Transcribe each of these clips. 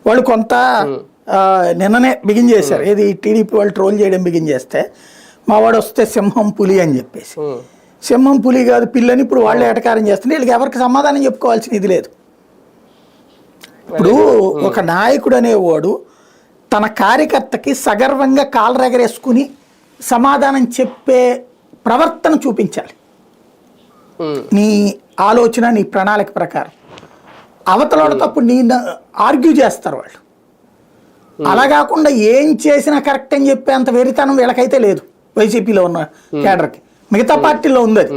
వాళ్ళు కొంత నిన్ననే బిగిన్ చేశారు. ఏది టీడీపీ వాళ్ళు ట్రోల్ చేయడం బిగిన్ చేస్తే మావాడు వస్తే సింహం పులి అని చెప్పేసి, సింహం పులి కాదు పిల్లని ఇప్పుడు వాళ్ళే ఎటకారం చేస్తుంటే వీళ్ళకి ఎవరికి సమాధానం చెప్పుకోవాల్సిన ఇది లేదు. ఇప్పుడు ఒక నాయకుడు అనేవాడు తన కార్యకర్తకి సగర్వంగా కాలు రెగరేసుకుని సమాధానం చెప్పే ప్రవర్తన చూపించాలి. నీ ఆలోచన నీ ప్రణాళిక ప్రకారం అవతలతో అప్పుడు నీ ఆర్గ్యూ చేస్తారు వాళ్ళు. అలా కాకుండా ఏం చేసినా కరెక్ట్ అని చెప్పేంత వెరితనం వీళ్ళకైతే లేదు వైసీపీలో ఉన్న కేడర్కి. మిగతా పార్టీలో ఉంది అది,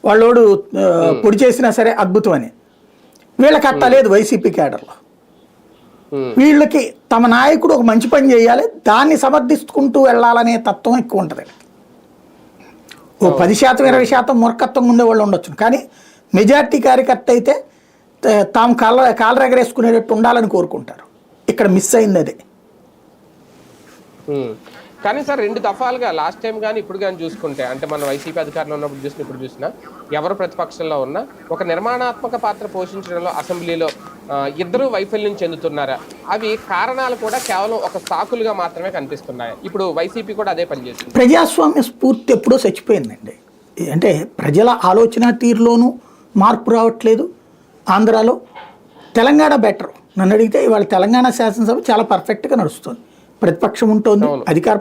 వాళ్ళోడు పొడి చేసినా సరే అద్భుతం అని. వీళ్ళకి అట్ట లేదు వైసీపీ కేడర్లో. వీళ్ళకి తమ నాయకుడు ఒక మంచి పని చేయాలి, దాన్ని సమర్థించుకుంటూ వెళ్ళాలనే తత్వం ఎక్కువ ఉంటుంది. ఓ 10% 20% మూర్ఖత్వం ఉండే వాళ్ళు ఉండొచ్చు, కానీ మెజార్టీ కార్యకర్త అయితే తాము కాళ్ళు ఎగరేసుకునేటట్టు ఉండాలని కోరుకుంటారు. ఇక్కడ మిస్ అయింది అదే. కానీ సార్ 2 దఫాలుగా లాస్ట్ టైం కానీ ఇప్పుడు కానీ చూసుకుంటే, అంటే మన వైసీపీ అధికారంలో ఉన్నప్పుడు చూసిన ఇప్పుడు చూసినా ఎవరు ప్రతిపక్షంలో ఉన్నా ఒక నిర్మాణాత్మక పాత్ర పోషించడంలో అసెంబ్లీలో ఇద్దరు వైఫల్యం చెందుతున్నారా? అవి కారణాలు కూడా కేవలం ఒక సాకులుగా మాత్రమే కనిపిస్తున్నాయి. ఇప్పుడు వైసీపీ కూడా అదే పనిచేస్తుంది. ప్రజాస్వామ్య స్ఫూర్తి ఎప్పుడో చచ్చిపోయిందండి. అంటే ప్రజల ఆలోచన తీరులోనూ మార్పు రావట్లేదు. ఆంధ్రాలో తెలంగాణ బెటర్ నన్ను అడిగితే. ఇవాళ తెలంగాణ శాసనసభ చాలా పర్ఫెక్ట్గా నడుస్తుంది. ప్రతిపక్షం ఉంటుంది, అధికార